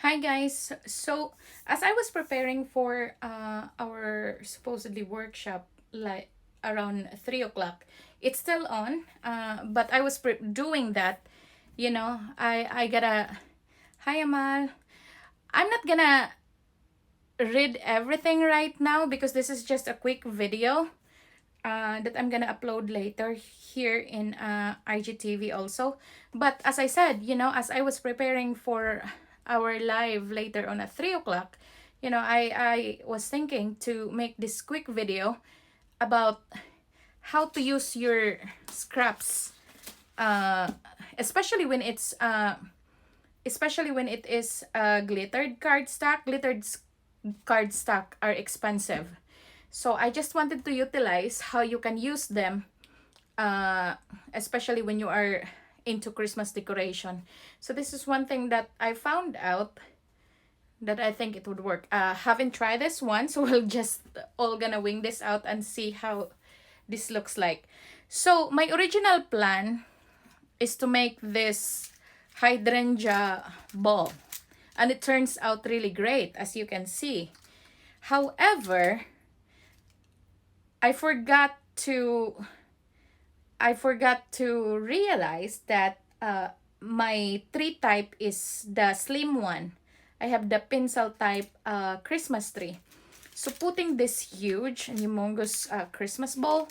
Hi guys. So as I was preparing for our supposedly workshop, like around 3 o'clock, it's still on. But I was doing that. I gotta. Hi Amal. I'm not gonna read everything right now because this is just a quick video that I'm gonna upload later here in IGTV also. But as I said, as I was preparing for our live later on at 3 o'clock, I was thinking to make this quick video about how to use your scraps, uh, especially when it's especially when it is glittered cardstock. Cardstock are expensive. So I just wanted to utilize how you can use them, uh, especially when you are into Christmas decoration. So this is one thing that I found out that I think it would work. Haven't tried this one, so we'll just all gonna wing this out and see how this looks like. So my original plan is to make this hydrangea ball, and it turns out really great, as you can see. However, I forgot to realize that my tree type is the slim one. I have the pencil type Christmas tree. So putting this huge and humongous Christmas ball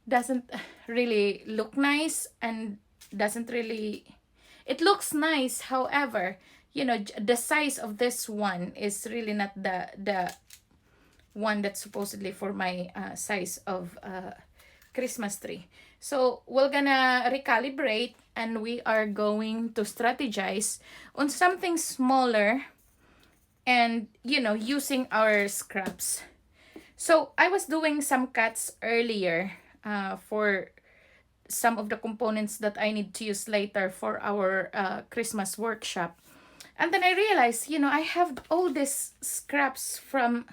doesn't really look nice, and doesn't really, it looks nice. However, the size of this one is really not the one that's supposedly for my size of Christmas tree. So we're gonna recalibrate, and we are going to strategize on something smaller, and using our scraps. So I was doing some cuts earlier for some of the components that I need to use later for our Christmas workshop. And then I realized, I have all these scraps from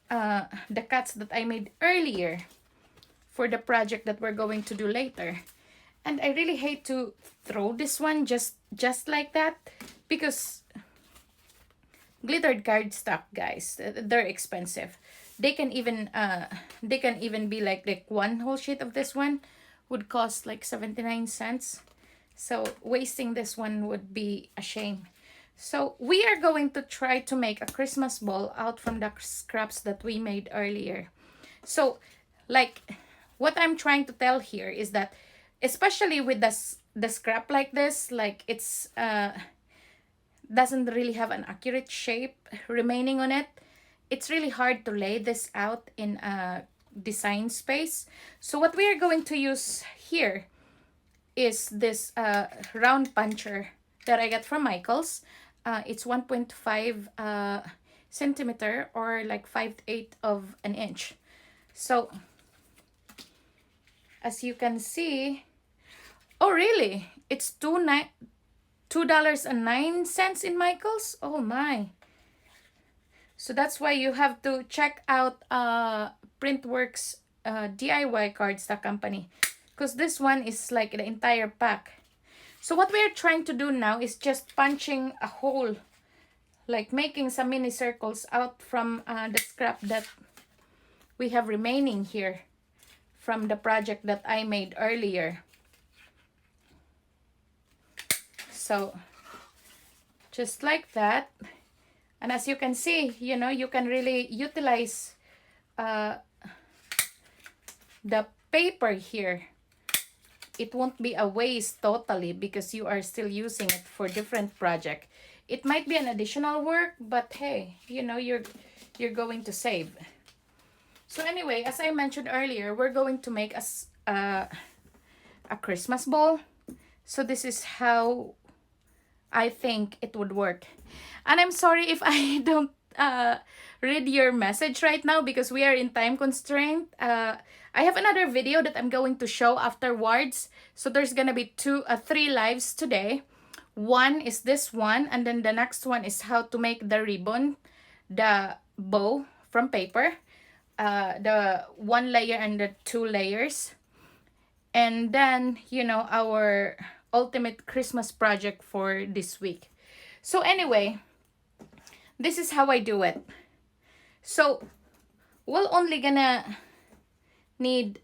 the cuts that I made earlier for the project that we're going to do later. And I really hate to throw this one just like that, because glittered cardstock, guys, they're expensive. They can even be like one whole sheet of this one would cost like 79 cents. So wasting this one would be a shame. So we are going to try to make a Christmas ball out from the scraps that we made earlier. So like, what I'm trying to tell here is that, especially with the scrap like this, like it's doesn't really have an accurate shape remaining on it, it's really hard to lay this out in a design space. So what we are going to use here is this round puncher that I got from Michaels. It's 1.5 centimeter, or like 5/8 of an inch. So as you can see, oh really? It's $2.09 in Michaels. Oh my! So that's why you have to check out Printworks DIY cardstock company, because this one is like the entire pack. So what we are trying to do now is just punching a hole, like making some mini circles out from the scrap that we have remaining here from the project that I made earlier. So just like that. And as you can see, you can really utilize the paper here. It won't be a waste totally, because you are still using it for different project. It might be an additional work, but hey, you're going to save. So anyway, as I mentioned earlier, we're going to make a Christmas ball. So this is how I think it would work. And I'm sorry if I don't read your message right now, because we are in time constraint. I have another video that I'm going to show afterwards. So there's gonna be 3 lives today. One is this one, and then the next one is how to make the ribbon, the bow from paper, the 1 layer and the 2 layers. And then, our ultimate Christmas project for this week. So anyway, this is how I do it. So we're only gonna need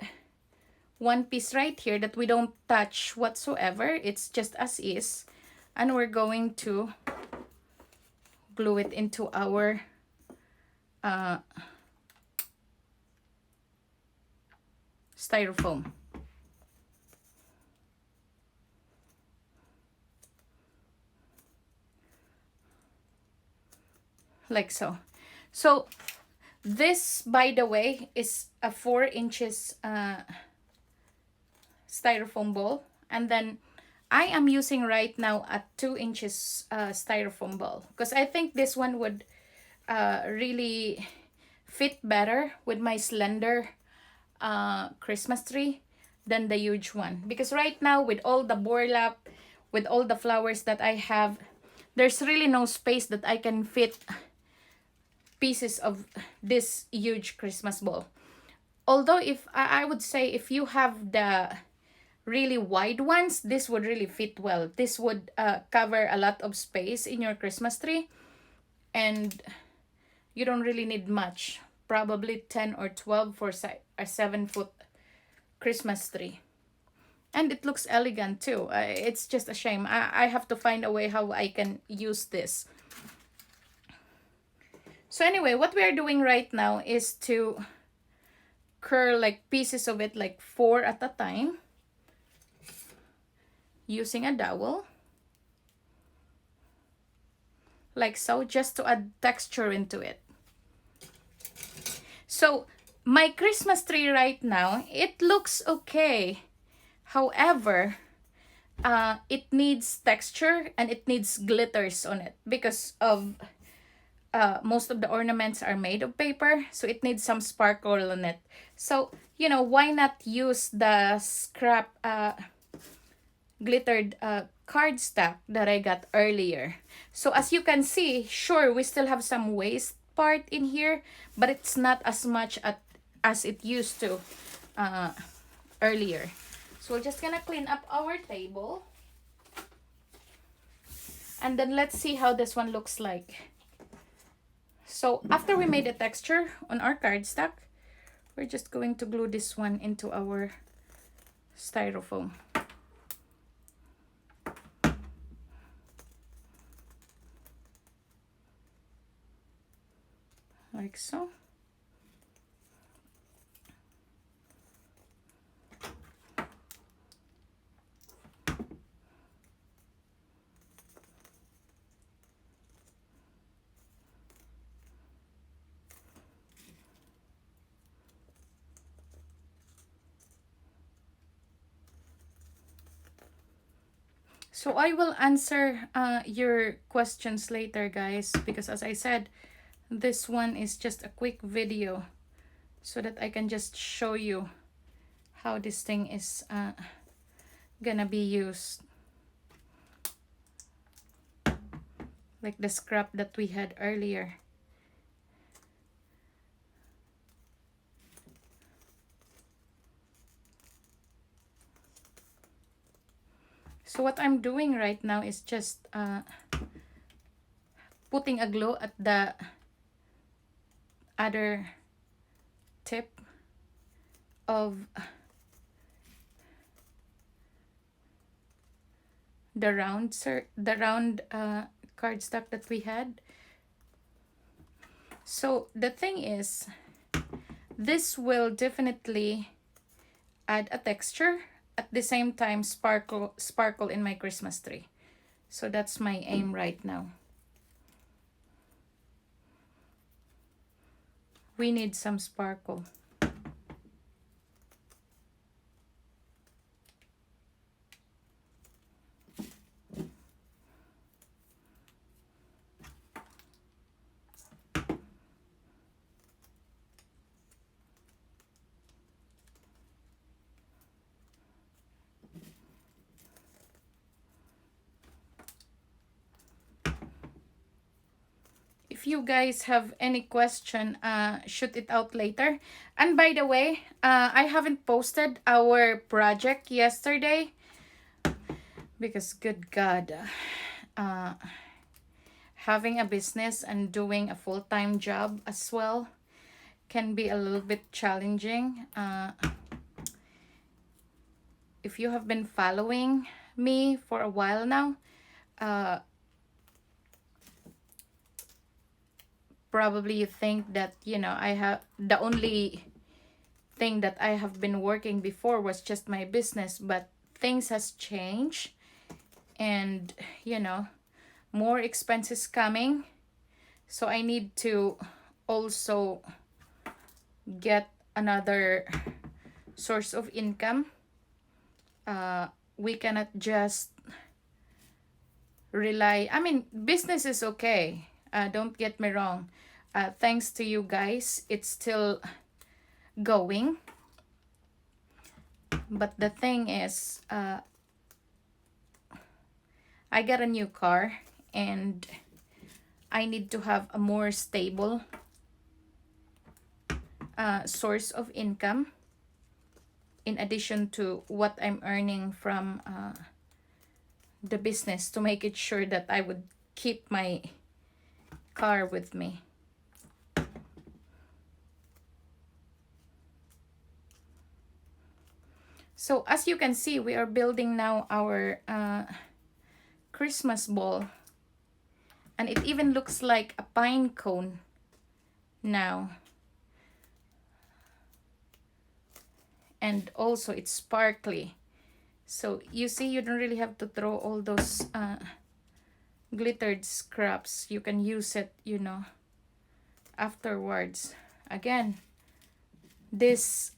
one piece right here that we don't touch whatsoever. It's just as is. And we're going to glue it into our styrofoam. Like so. So this, by the way, is a 4 inches styrofoam ball, and then I am using right now a 2 inches styrofoam ball, because I think this one would really fit better with my slender Christmas tree than the huge one. Because right now, with all the burlap, with all the flowers that I have, there's really no space that I can fit pieces of this huge Christmas ball. Although if I would say, if you have the really wide ones, this would really fit well. This would cover a lot of space in your Christmas tree, and you don't really need much. Probably 10 or 12 for a 7-foot Christmas tree. And it looks elegant too. It's just a shame. I have to find a way how I can use this. So anyway, what we are doing right now is to curl like pieces of it, like 4 at a time, using a dowel. Like so, just to add texture into it. So my Christmas tree right now, it looks okay. However, it needs texture and it needs glitters on it, because of most of the ornaments are made of paper, so it needs some sparkle on it. So, you know, why not use the scrap glittered cardstock that I got earlier. So as you can see, sure, we still have some waste part in here, but it's not as much as it used to earlier. So we're just gonna clean up our table, and then let's see how this one looks like. So after we made a texture on our cardstock, we're just going to glue this one into our styrofoam. Like so. So I will answer your questions later, guys, because as I said, this one is just a quick video so that I can just show you how this thing is gonna be used. Like the scrap that we had earlier. So what I'm doing right now is just putting a glue at the other tip of the round cardstock that we had. So the thing is, this will definitely add a texture, at the same time sparkle in my Christmas tree. So that's my aim right now. We need some sparkle. If you guys have any question, shoot it out later. And by the way, I haven't posted our project yesterday because, good God, having a business and doing a full-time job as well can be a little bit challenging. If you have been following me for a while now, probably you think that, you know, I have the only thing that I have been working before was just my business, but things has changed, and you know, more expenses coming, so I need to also get another source of income. We cannot just rely, I mean, business is okay, don't get me wrong. Thanks to you guys, it's still going. But the thing is, I got a new car and I need to have a more stable source of income in addition to what I'm earning from the business, to make it sure that I would keep my car with me. So as you can see, we are building now our Christmas ball, and it even looks like a pine cone now. And also it's sparkly. So you see, you don't really have to throw all those glittered scraps. You can use it, you know, afterwards. Again, this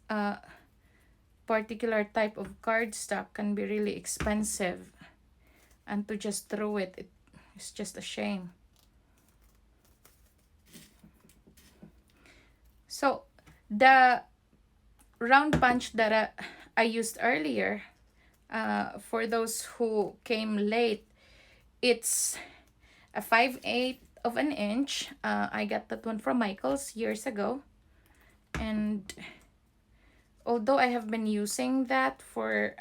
particular type of cardstock can be really expensive, and to just throw it, it's just a shame. So the round punch that I used earlier, for those who came late, it's a 5/8 of an inch. I got that one from Michael's years ago, and although I have been using that for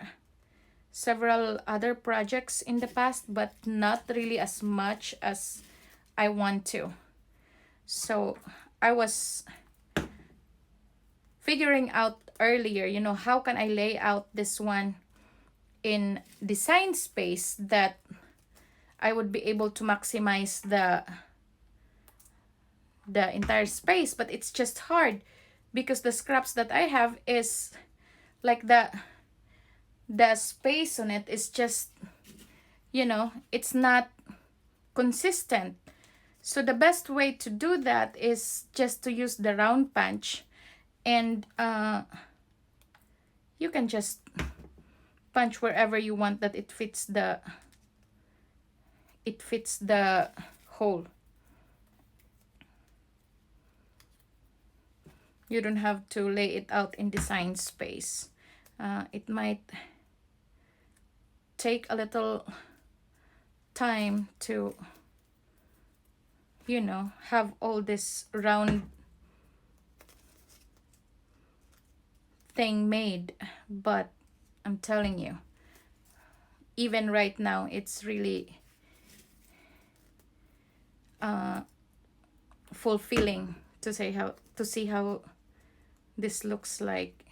several other projects in the past, but not really as much as I want to. So I was figuring out earlier, you know, how can I lay out this one in design space that I would be able to maximize the entire space. But it's just hard because the scraps that I have is like the space on it is just, you know, it's not consistent. So the best way to do that is just to use the round punch, and you can just punch wherever you want that it fits the hole. You don't have to lay it out in design space. It might take a little time to, you know, have all this round thing made, but I'm telling you, even right now, it's really fulfilling to see how this looks like.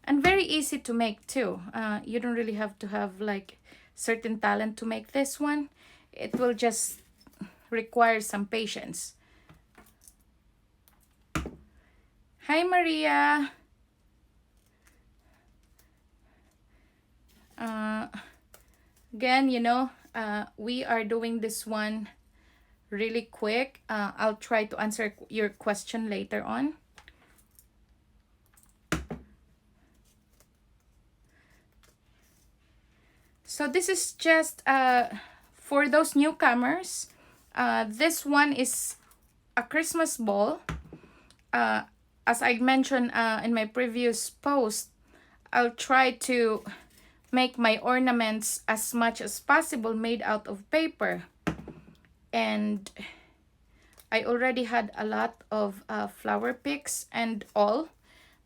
And very easy to make too. You don't really have to have like certain talent to make this one. It will just require some patience. Hi, Maria. Again, you know, we are doing this one really quick. I'll try to answer your question later on. So this is just for those newcomers. This one is a Christmas ball. As I mentioned in my previous post, I'll try to make my ornaments as much as possible made out of paper. And I already had a lot of flower picks and all,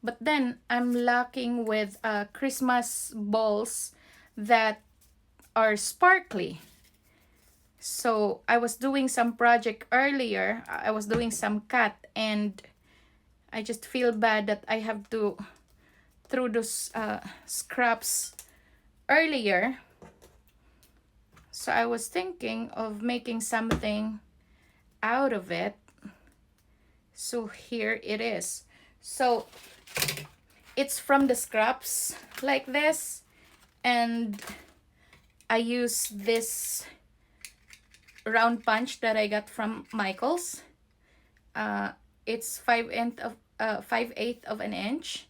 But then I'm lacking with Christmas balls that are sparkly. So I was doing some project earlier. I was doing some cut, and I just feel bad that I have to throw those scraps earlier. So I was thinking of making something out of it. So here it is. So it's from the scraps like this, and I use this round punch that I got from Michael's. It's 5/8 of an inch,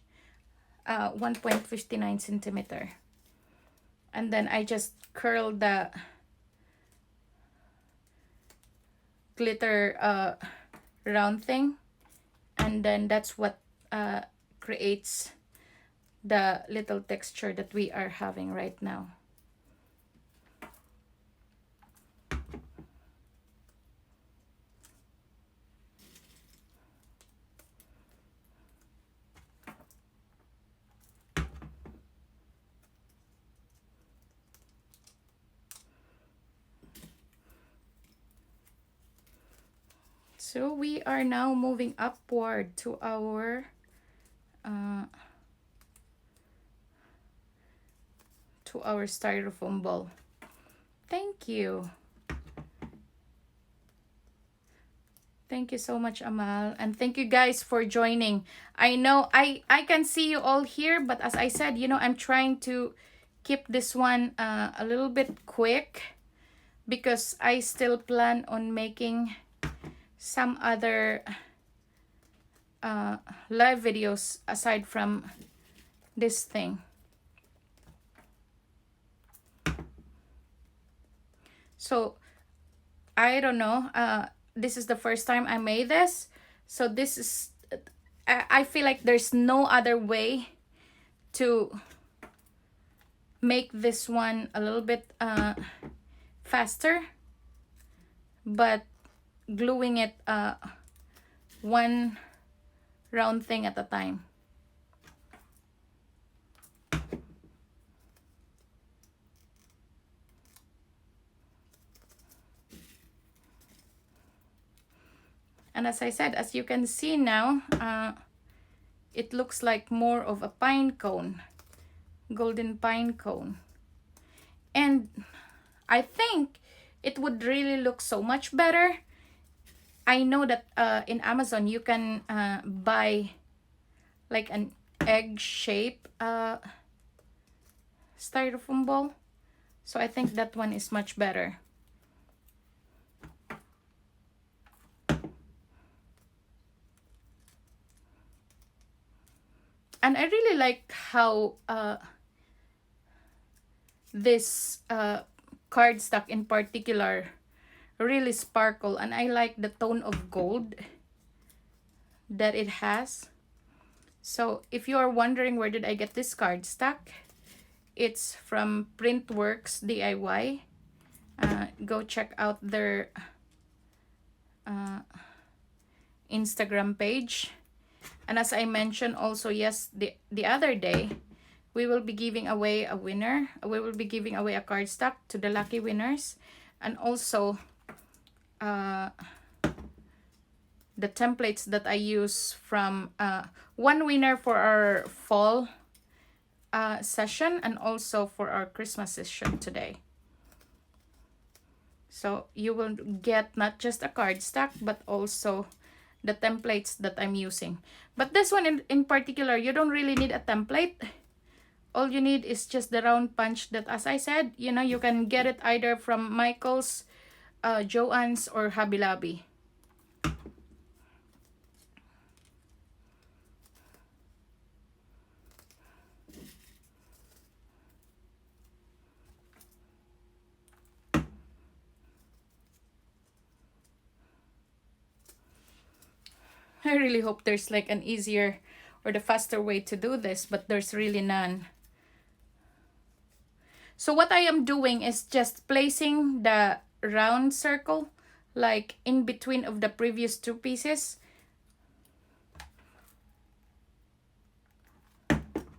1.59 centimeter. And then I just curl the glitter round thing, and then that's what creates the little texture that we are having right now. So we are now moving upward to our styrofoam ball. Thank you. Thank you so much, Amal. And thank you guys for joining. I know I can see you all here, but as I said, you know, I'm trying to keep this one a little bit quick because I still plan on making some other live videos aside from this thing. So I don't know, this is the first time I made this, so this is I feel like there's no other way to make this one a little bit faster, but gluing it one round thing at a time. And as I said, as you can see now, it looks like more of a pine cone, golden pine cone. And I think it would really look so much better. I know that in Amazon you can buy like an egg shape styrofoam ball. So I think that one is much better. And I really like how this cardstock in particular really sparkle, and I like the tone of gold that it has. So if you are wondering where did I get this cardstock, it's from Printworks DIY. Go check out their Instagram page. And as I mentioned also, yes, the other day, we will be giving away a winner. We will be giving away a cardstock to the lucky winners. And also the templates that I use from one winner for our fall session, and also for our Christmas session today. So you will get not just a cardstock, but also the templates that I'm using. But this one in particular, you don't really need a template. All you need is just the round punch that, as I said, you know, you can get it either from Michael's, Joann's, or Hobby Lobby. I really hope there's like an easier or the faster way to do this, but there's really none. So what I am doing is just placing the round circle like in between of the previous two pieces.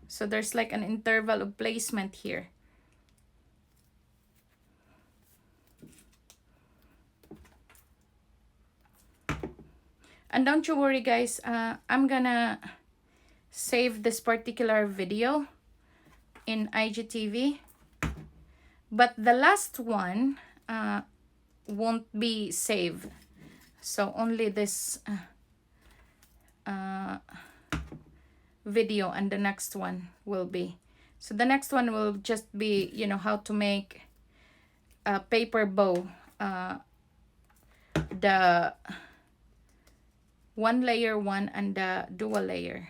So there's like an interval of placement here. And don't you worry guys, I'm gonna save this particular video in IGTV, but the last one won't be saved. So only this video and the next one will be. So the next one will just be, you know, how to make a paper bow, the one layer one and the dual layer.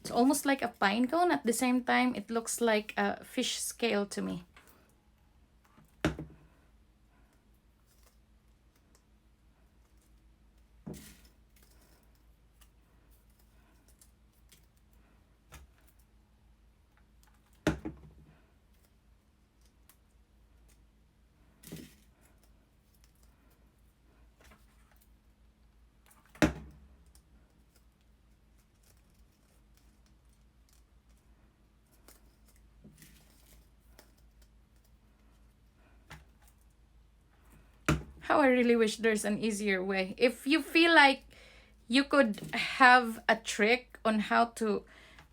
It's almost like a pine cone. At the same time, it looks like a fish scale to me. How I really wish there's an easier way. If you feel like you could have a trick on how to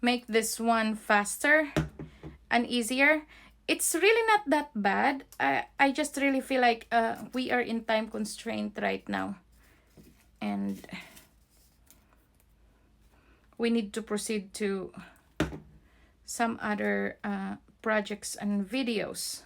make this one faster and easier, it's really not that bad. I just really feel like we are in time constraint right now. And we need to proceed to some other projects and videos.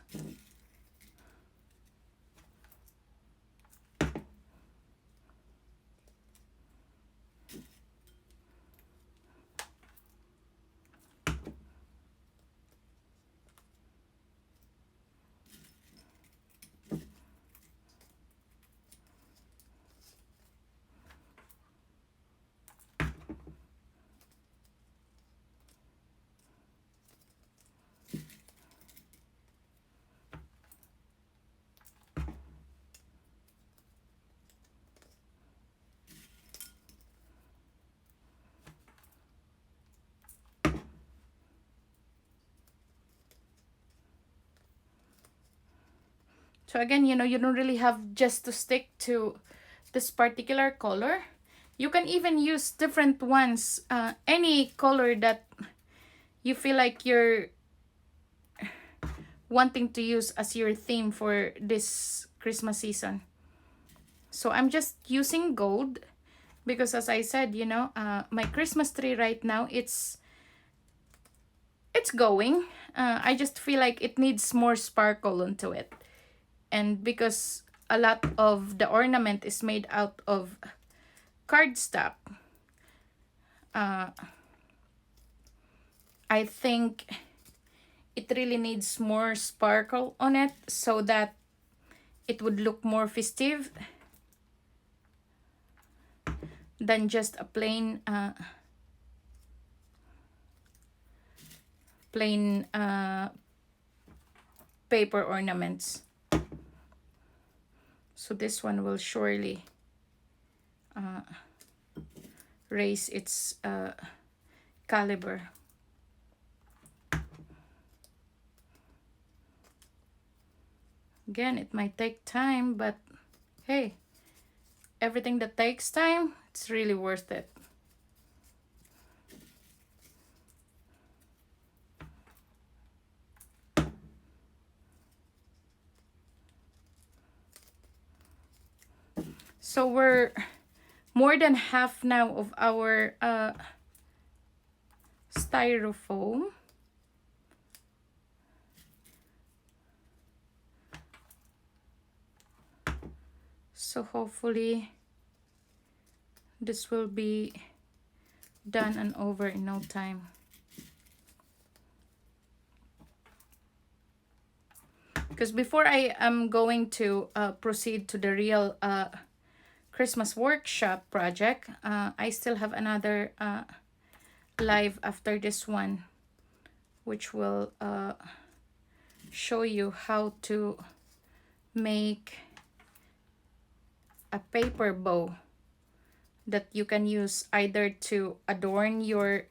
So again, you know, you don't really have just to stick to this particular color. You can even use different ones, any color that you feel like you're wanting to use as your theme for this Christmas season. So I'm just using gold because, as I said, you know, my Christmas tree right now, it's going. I just feel like it needs more sparkle onto it. And because a lot of the ornament is made out of cardstock, I think it really needs more sparkle on it so that it would look more festive than just a plain paper ornaments. So this one will surely raise its caliber. Again, it might take time, but hey, everything that takes time, it's really worth it. So we're more than half now of our styrofoam. So hopefully this will be done and over in no time. Because before I am going to proceed to the real Christmas workshop project, I still have another live after this one, which will show you how to make a paper bow that you can use either to adorn your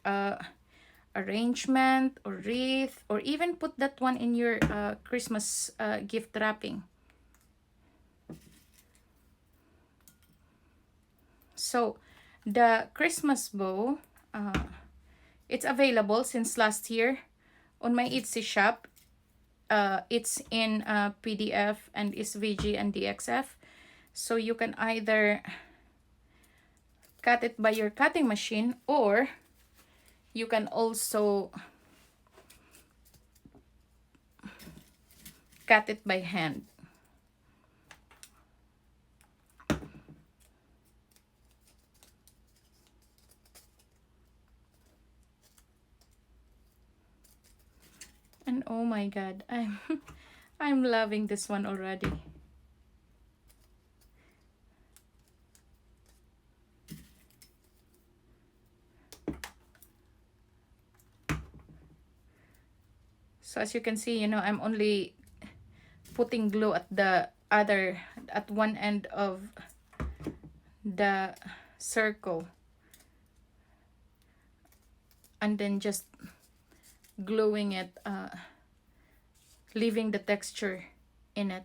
arrangement or wreath, or even put that one in your Christmas gift wrapping. So the Christmas bow, it's available since last year on my Etsy shop. It's in PDF and SVG and DXF. So you can either cut it by your cutting machine, or you can also cut it by hand. And oh my god, I'm loving this one already. So as you can see, you know, I'm only putting glue at the at one end of the circle, and then just gluing it, leaving the texture in it.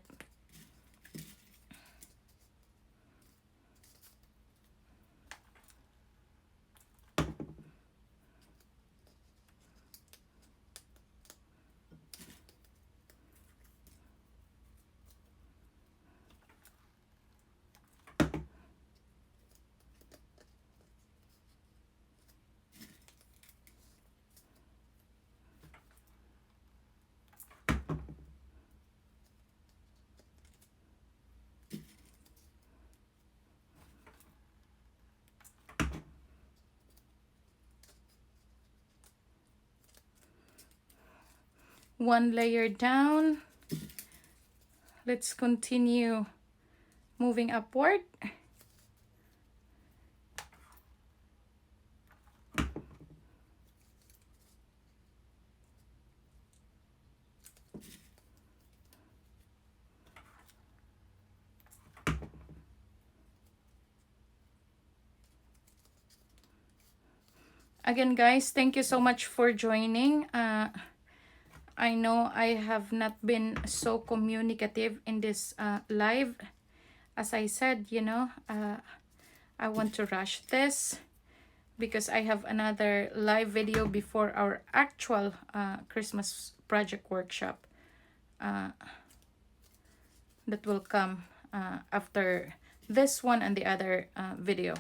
One layer down. Let's continue moving upward. Again, guys, thank you so much for joining. I know I have not been so communicative in this live. As I said, you know, I want to rush this because I have another live video before our actual Christmas project workshop that will come after this one and the other video.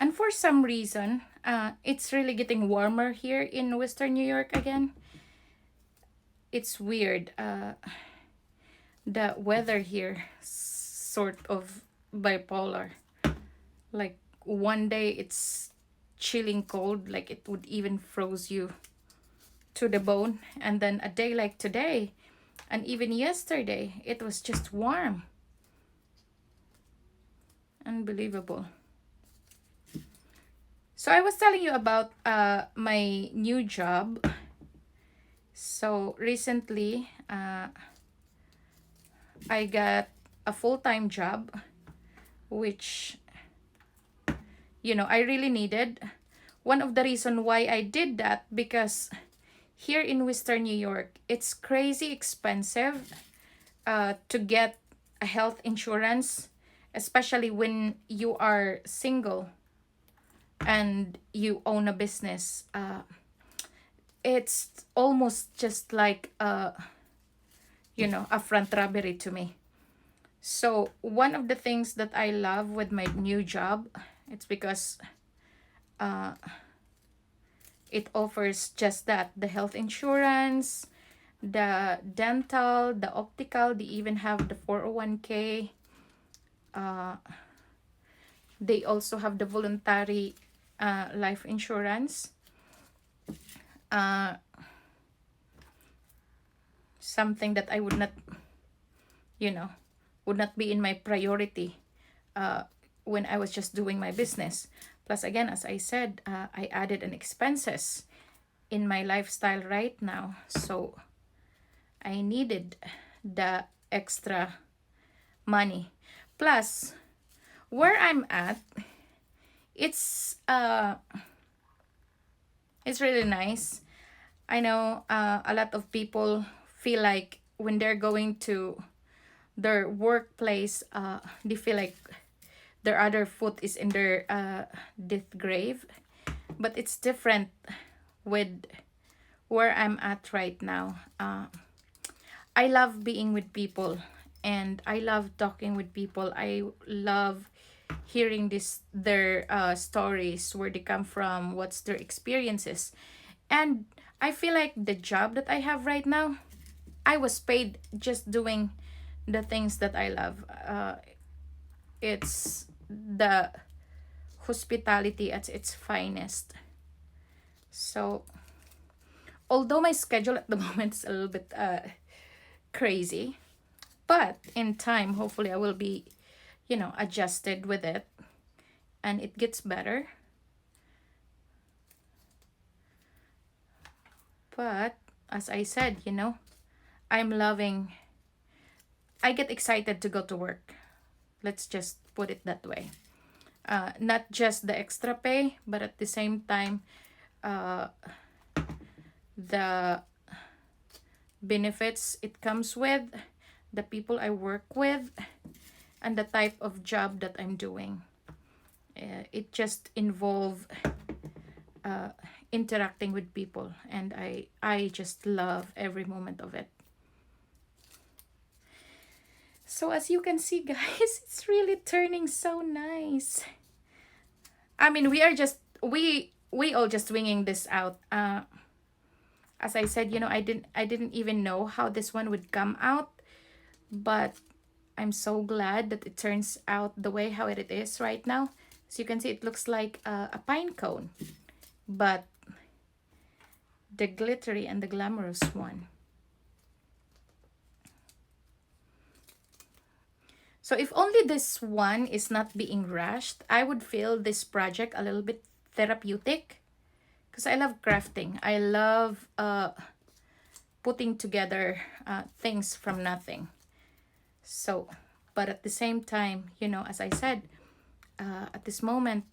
And for some reason, it's really getting warmer here in Western New York again. It's weird. The weather here sort of bipolar. Like one day it's chilling cold, like it would even froze you to the bone. And then a day like today, and even yesterday, it was just warm. Unbelievable. So I was telling you about my new job. So recently, I got a full-time job, which, you know, I really needed. One of the reasons why I did that, because here in Western New York, it's crazy expensive to get a health insurance, especially when you are single and you own a business. It's almost just like you know, a front robbery to me. So one of the things that I love with my new job, it's because it offers just that, the health insurance, the dental, the optical, they even have the 401k. They also have the voluntary life insurance. uh, something that I would not, you know, would not be in my priority uh, when I was just doing my business. Plus, again, as I said, I added an expenses in my lifestyle right now. So I needed the extra money. Plus, where I'm at, it's uh it's really nice. I know a lot of people feel like when they're going to their workplace, they feel like their other foot is in their death grave. But it's different with where I'm at right now. I love being with people, and I love talking with people. I love hearing their stories, where they come from, what's their experiences. And I feel like the job that I have right now, I was paid just doing the things that I love. It's the hospitality at its finest. So, although my schedule at the moment is a little bit crazy, but in time, hopefully, I will be, adjusted with it, and it gets better. But as I said, I'm loving, I get excited to go to work. Let's just put it that way. Not just the extra pay, but at the same time, uh, the benefits it comes with, the people I work with, and the type of job that I'm doing. It just involve uh, interacting with people, and I just love every moment of it. So as you can see, guys, it's really turning so nice. I mean, we all just winging this out. As I said, I didn't even know how this one would come out, but I'm so glad that it turns out the way how it is right now. As you can see, it looks like a pine cone, but the glittery and the glamorous one. So if only this one is not being rushed, I would feel this project a little bit therapeutic, because I love crafting. I love putting together things from nothing. So, but at the same time, as I said, at this moment,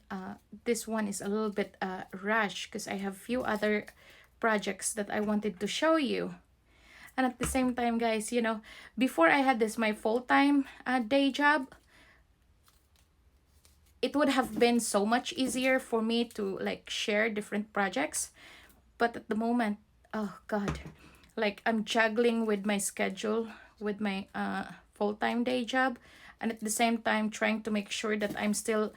this one is a little bit rushed, because I have few other projects that I wanted to show you. And at the same time, guys, before I had this my full-time day job, it would have been so much easier for me to like share different projects. But at the moment, oh God, like I'm juggling with my schedule with my full-time day job, and at the same time trying to make sure that I'm still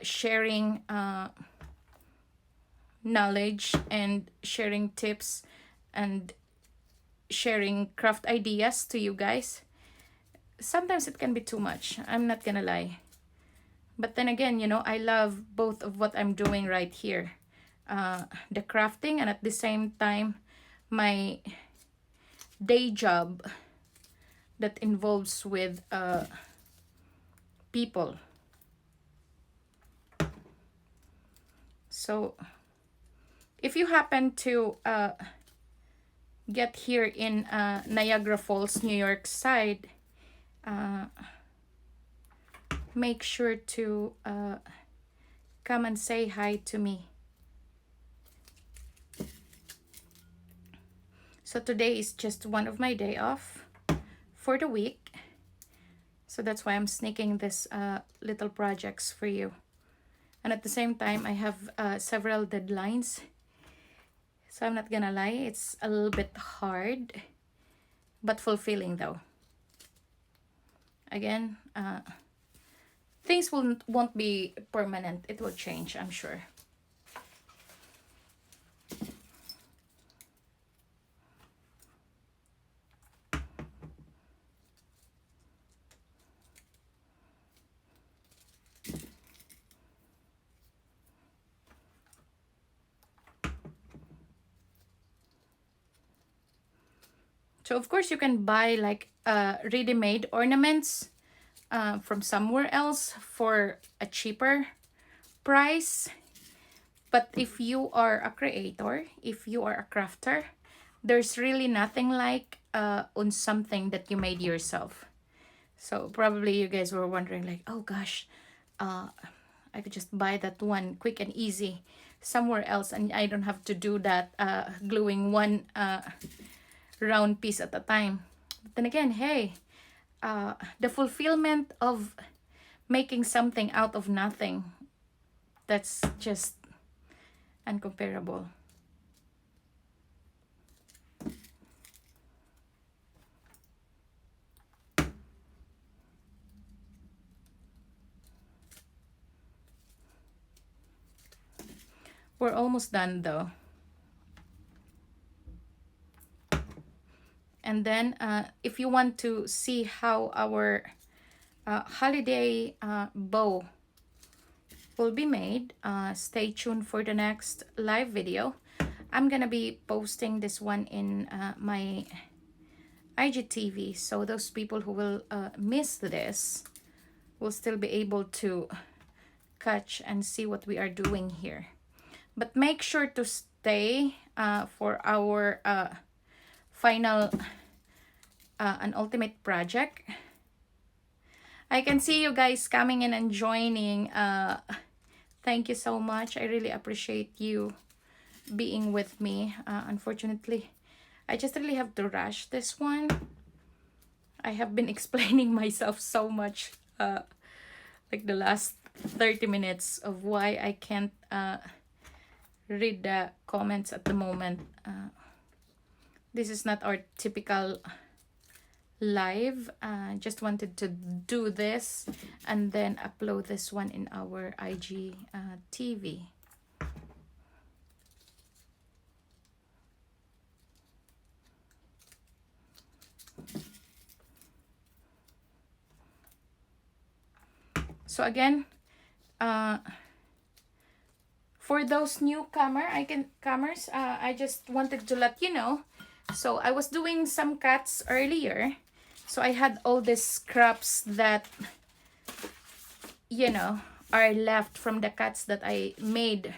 sharing knowledge and sharing tips and sharing craft ideas to you guys. Sometimes it can be too much, I'm not gonna lie. But then again, I love both of what I'm doing right here. The crafting, and at the same time, my day job that involves with people. So if you happen to get here in Niagara Falls, New York side, make sure to come and say hi to me. So today is just one of my day off for the week. So that's why I'm sneaking this little projects for you. And at the same time, I have several deadlines. So I'm not gonna lie, it's a little bit hard, but fulfilling though. Again, things won't be permanent. It will change, I'm sure. So of course you can buy like ready-made ornaments from somewhere else for a cheaper price. But if you are a creator, if you are a crafter, there's really nothing like on something that you made yourself. So probably you guys were wondering like, oh gosh, I could just buy that one quick and easy somewhere else, and I don't have to do that gluing one round piece at a time. But then again, hey, the fulfillment of making something out of nothing, that's just uncomparable. We're almost done though. And then if you want to see how our holiday bow will be made, stay tuned for the next live video. I'm gonna be posting this one in my IGTV, so those people who will miss this will still be able to catch and see what we are doing here. But make sure to stay for our final and ultimate project. I can see you guys coming in and joining. Thank you so much. I really appreciate you being with me. Unfortunately, I just really have to rush this one. I have been explaining myself so much like the last 30 minutes of why I can't read the comments at the moment. This is not our typical live. Just wanted to do this and then upload this one in our IGTV. So again, for those newcomers, I just wanted to let you know. So I was doing some cuts earlier. So I had all these scraps that, you know, are left from the cuts that I made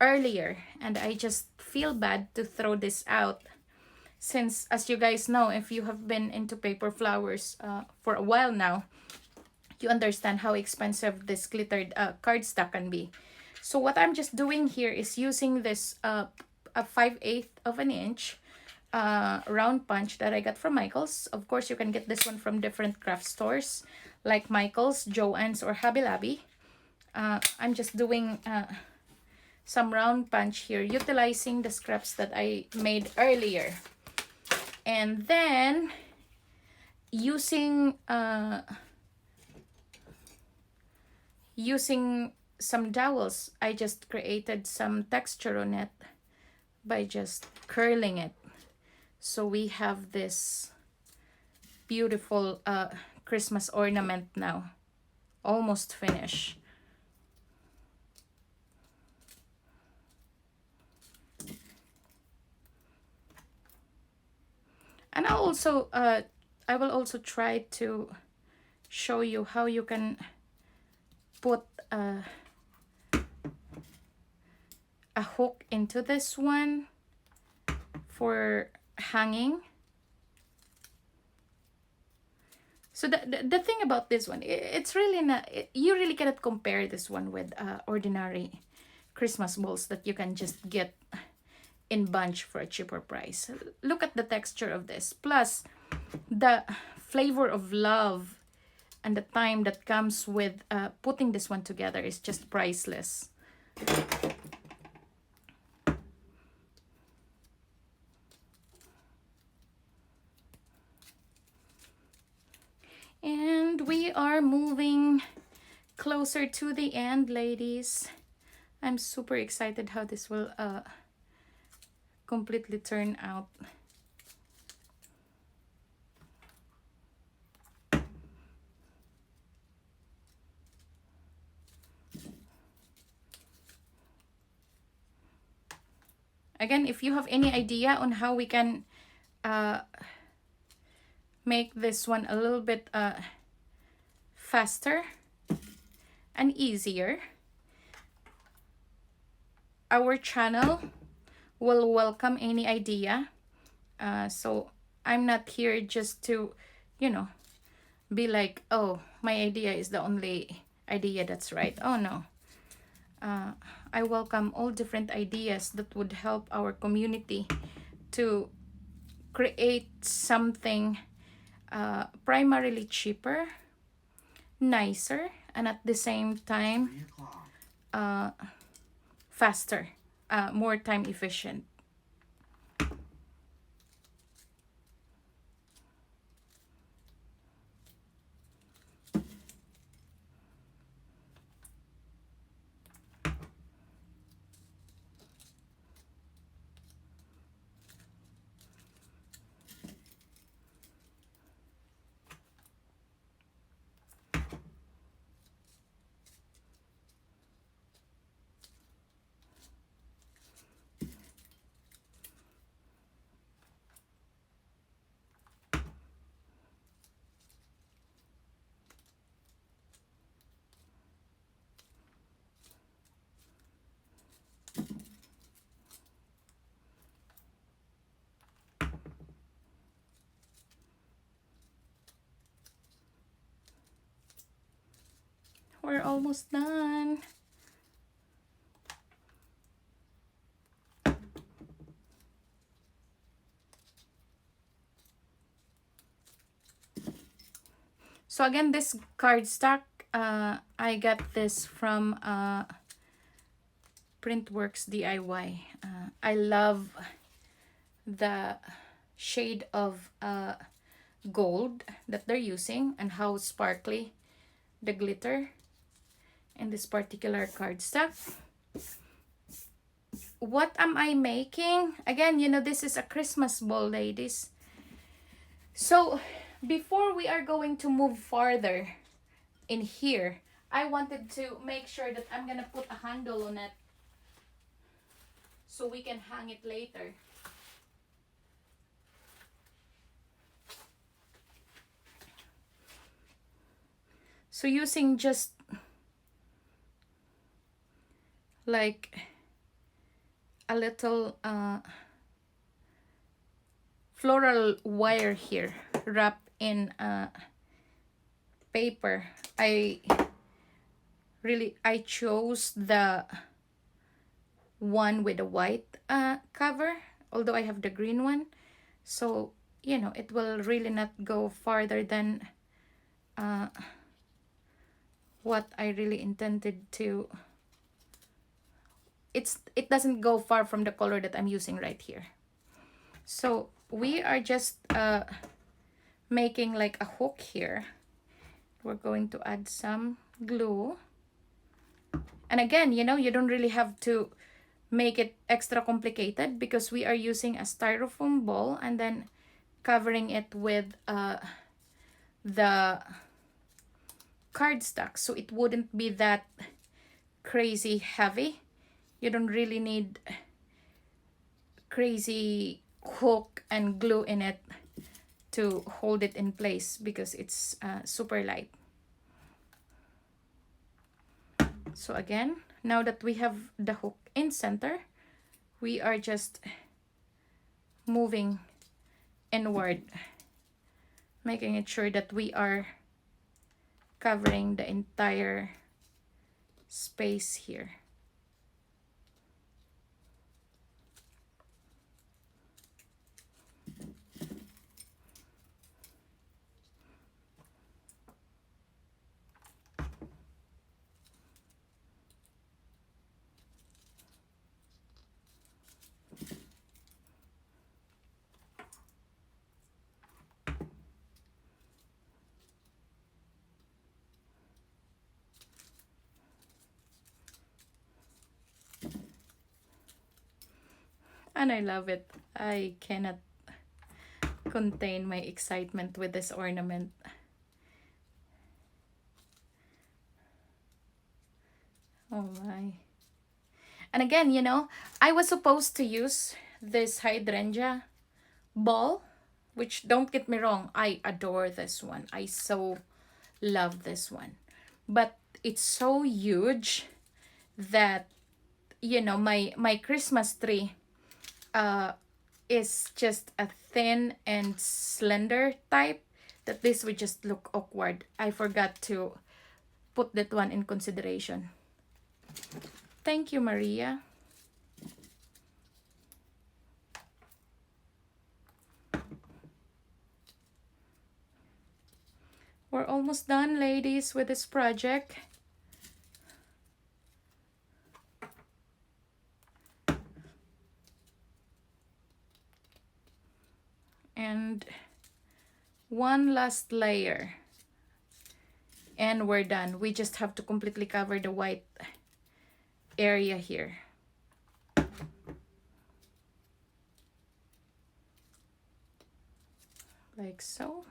earlier. And I just feel bad to throw this out. Since, as you guys know, if you have been into paper flowers for a while now, you understand how expensive this glittered cardstock can be. So what I'm just doing here is using this a 5/8 of an inch round punch that I got from Michael's. Of course, you can get this one from different craft stores like Michael's, Joann's, or Hobby Lobby. I'm just doing some round punch here, utilizing the scraps that I made earlier. And then using some dowels, I just created some texture on it by just curling it. So we have this beautiful Christmas ornament now, almost finished. And I will also try to show you how you can put a hook into this one for hanging. So the thing about this one, it's really not, you really cannot compare this one with ordinary Christmas balls that you can just get in bunch for a cheaper price. Look at the texture of this, plus the flavor of love and the time that comes with putting this one together is just priceless. And we are moving closer to the end, ladies. I'm super excited how this will completely turn out. Again, if you have any idea on how we can make this one a little bit faster and easier. Our channel will welcome any idea. So I'm not here just to, you know, be like, oh, my idea is the only idea that's right. Oh no. I welcome all different ideas that would help our community to create something primarily cheaper, nicer, and at the same time faster, more time efficient. We're almost done. So again, this cardstock, I got this from Printworks DIY. I love the shade of gold that they're using and how sparkly the glitter in this particular cardstock. What am I making? Again, you know, this is a Christmas ball, ladies. So before we are going to move farther in here, I wanted to make sure that I'm gonna put a handle on it so we can hang it later. So using just like a little floral wire here wrapped in paper. I chose the one with the white cover, although I have the green one. So, you know, it will really not go farther than what I really intended to. It doesn't go far from the color that I'm using right here. So we are just making like a hook here. We're going to add some glue. And again, you know, you don't really have to make it extra complicated because we are using a styrofoam ball and then covering it with the cardstock, so it wouldn't be that crazy heavy. You don't really need crazy hook and glue in it to hold it in place because it's super light. So again, now that we have the hook in center, we are just moving inward, making it sure that we are covering the entire space here. And I love it. I cannot contain my excitement with this ornament. Oh my. And again, you know, I was supposed to use this hydrangea ball which, don't get me wrong, I adore this one. I so love this one. But it's so huge that, you know, my Christmas tree is just a thin and slender type, that this would just look awkward. I forgot to put that one in consideration. Thank you, Maria. We're almost done, ladies, with this project. And one last layer. And we're done. We just have to completely cover the white area here. Like so.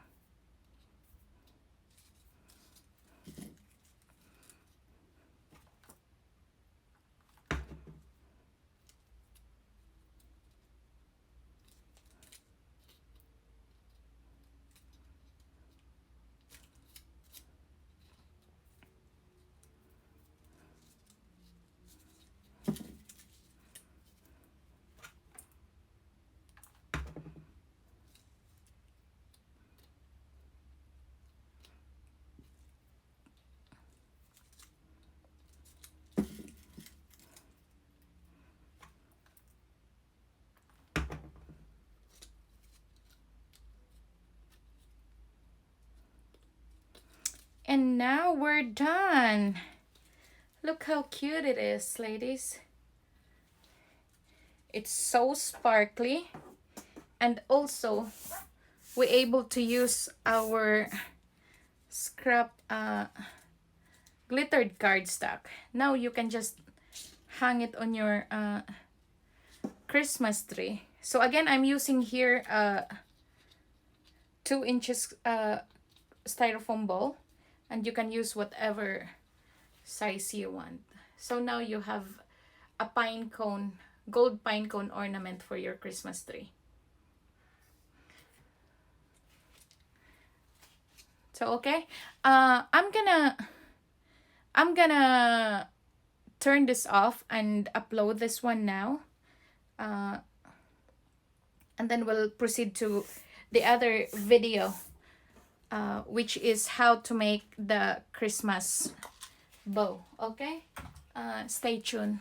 And now we're done. Look how cute it is, ladies. It's so sparkly. And also, we're able to use our scrap glittered cardstock. Now you can just hang it on your Christmas tree. So again, I'm using here 2 inches styrofoam ball, and you can use whatever size you want. So now you have a pine cone, gold pine cone ornament for your Christmas tree. So okay, I'm gonna turn this off and upload this one now, and then we'll proceed to the other video, which is how to make the Christmas bow. Okay, stay tuned.